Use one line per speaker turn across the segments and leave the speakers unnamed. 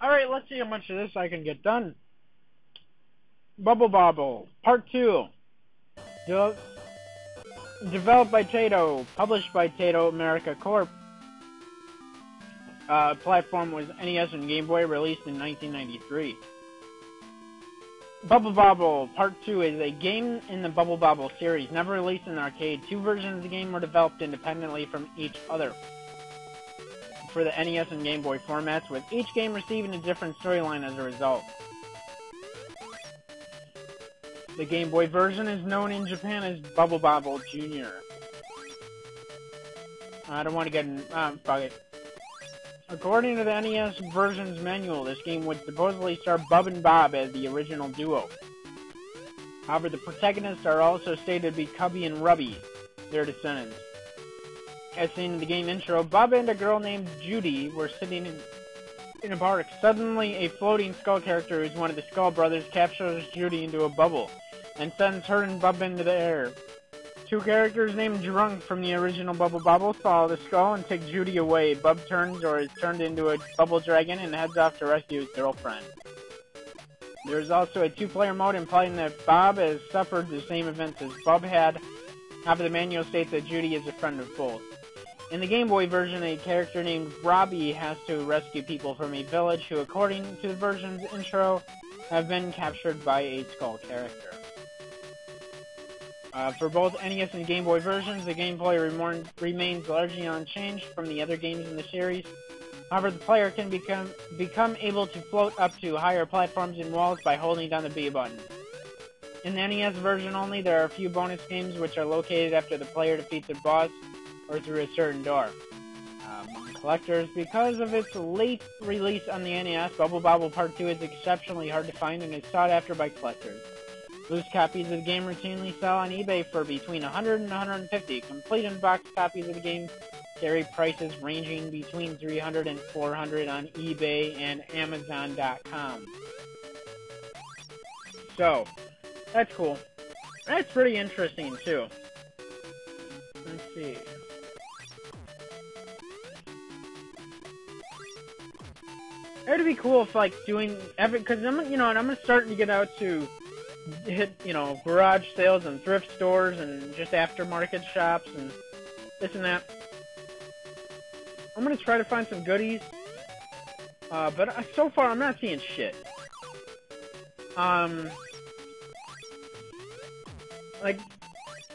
Alright, let's see how much of this I can get done. Bobble, Part 2. De developed by Taito, published by Taito America Corp. Platform was NES and Game Boy, released in 1993. Bobble, Part 2 is a game in the Bobble series, never released in the arcade. Two versions of the game were developed independently from each other for the NES and Game Boy formats, with each game receiving a different storyline as a result. The Game Boy version is known in Japan as Bobble Jr. I don't want to get in... fuck it. According to the NES version's manual, this game would supposedly star Bub and Bob as the original duo. However, the protagonists are also stated to be Cubby and Rubby, their descendants. As seen in the game intro, Bob and a girl named Judy were sitting in a park. Suddenly, a floating skull character, who's one of the Skull brothers, captures Judy into a bubble and sends her and Bub into the air. Two characters named Drunk from the original Bobble follow the skull and take Judy away. Bub turns or is turned into a bubble dragon and heads off to rescue his girlfriend. There is also a two-player mode, implying that Bob has suffered the same events as Bub had. However, the manual states that Judy is a friend of both. In the Game Boy version, a character named Robbie has to rescue people from a village who, according to the version's intro, have been captured by a skull character. For both NES and Game Boy versions, the gameplay remains largely unchanged from the other games in the series. However, the player can become able to float up to higher platforms and walls by holding down the B button. In the NES version only, there are a few bonus games which are located after the player defeats a boss or through a certain door. Among collectors, because of its late release on the NES, Bobble Part 2 is exceptionally hard to find and is sought after by collectors. Loose copies of the game routinely sell on eBay for between $100 and $150. Complete in-box copies of the game carry prices ranging between $300 and $400 on eBay and Amazon.com. So, that's cool. That's pretty interesting, too. Let's see. It would be cool if, like, doing because I'm starting to get out to hit, garage sales and thrift stores and just aftermarket shops and this and that. I'm gonna try to find some goodies, but so far I'm not seeing shit. Like,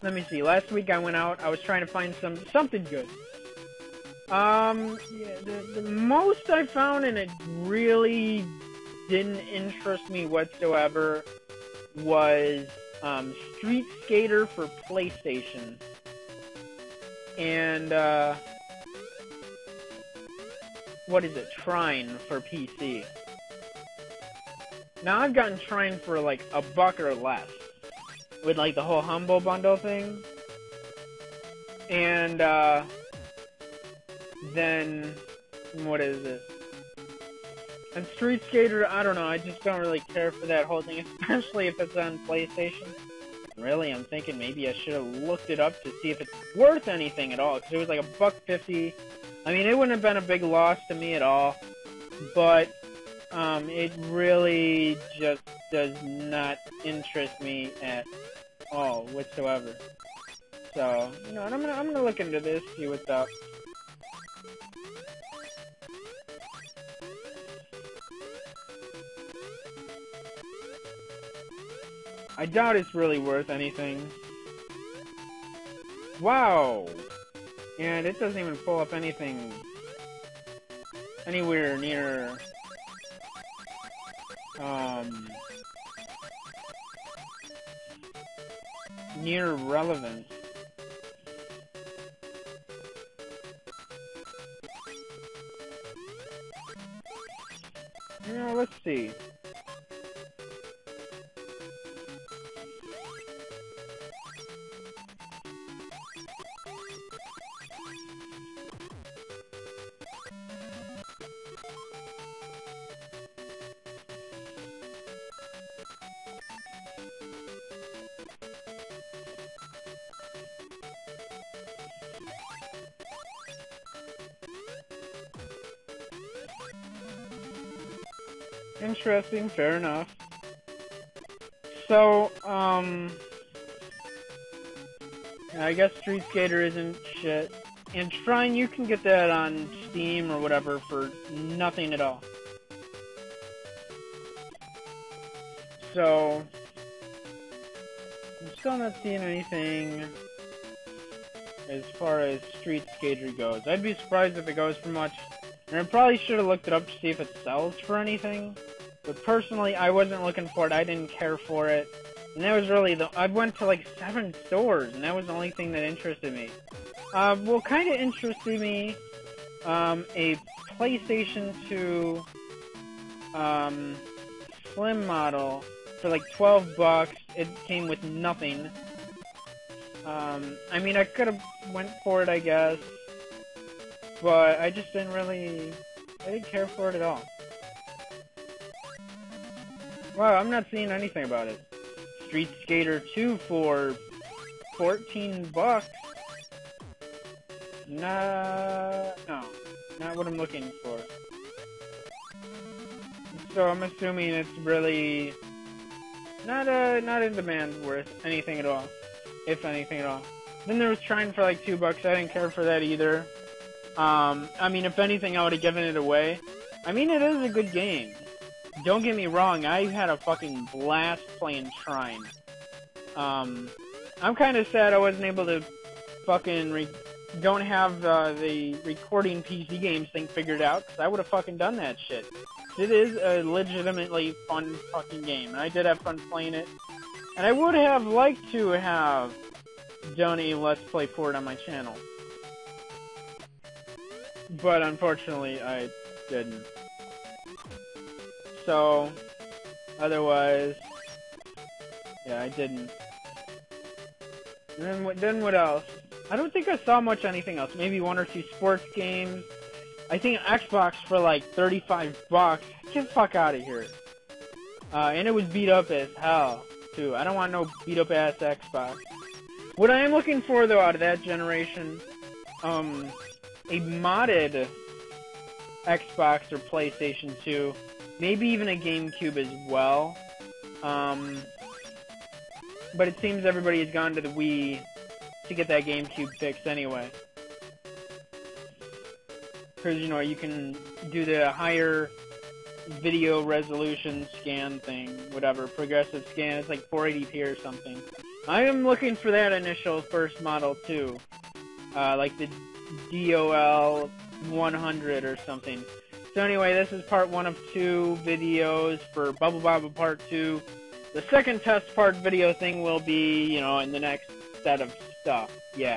let me see. Last week I went out. I was trying to find something good. Yeah, the most I found, and it really didn't interest me whatsoever, was Street Skater for PlayStation. And, what is it? Trine for PC. Now, I've gotten Trine for, like, $1 or less. With, like, the whole Humble Bundle thing. And, then, what is it? And Street Skater, I don't know, I just don't really care for that whole thing, especially if it's on PlayStation. Really, I'm thinking maybe I should have looked it up to see if it's worth anything at all, because it was like $1.50. I mean, it wouldn't have been a big loss to me at all, but, it really just does not interest me at all whatsoever. So, and I'm gonna look into this, see what's up. I doubt it's really worth anything. Wow! And it doesn't even pull up anything anywhere near, near relevant. Now, let's see. Interesting, fair enough. So, I guess Street Skater isn't shit. And Shrine, you can get that on Steam or whatever for nothing at all. So, I'm still not seeing anything as far as Street Skater goes. I'd be surprised if it goes for much. And I probably should have looked it up to see if it sells for anything. But personally, I wasn't looking for it. I didn't care for it. And that was really I went to like 7 stores, and that was the only thing that interested me. What kind of interested me, a PlayStation 2, Slim model for like $12. It came with nothing. I mean, I could have went for it, I guess. But I just didn't really, I didn't care for it at all. Wow, I'm not seeing anything about it. Street Skater 2 for $14. No, not what I'm looking for. So I'm assuming it's really not in demand worth anything at all, if anything at all. Then there was Shrine for like $2. I didn't care for that either. I mean, if anything, I would have given it away. I mean, it is a good game. Don't get me wrong, I had a fucking blast playing Shrine. I'm kind of sad I wasn't able to fucking don't have the recording PC games thing figured out, because I would have fucking done that shit. It is a legitimately fun fucking game, and I did have fun playing it. And I would have liked to have done a Let's Play for it on my channel. But unfortunately, I didn't. So, otherwise, yeah, I didn't. And then what else? I don't think I saw much anything else. Maybe 1 or 2 sports games. I think Xbox for like $35. Get the fuck out of here. And it was beat up as hell, too. I don't want no beat up ass Xbox. What I am looking for, though, out of that generation, a modded Xbox or PlayStation 2. Maybe even a GameCube as well. But it seems everybody has gone to the Wii to get that GameCube fixed anyway. Because, you know, you can do the higher video resolution scan thing, whatever, progressive scan. It's like 480p or something. I am looking for that initial first model too. Like the DOL 100 or something. So anyway, this is part 1 of 2 videos for Bobble part 2. The second test part video thing will be, you know, in the next set of stuff. Yeah.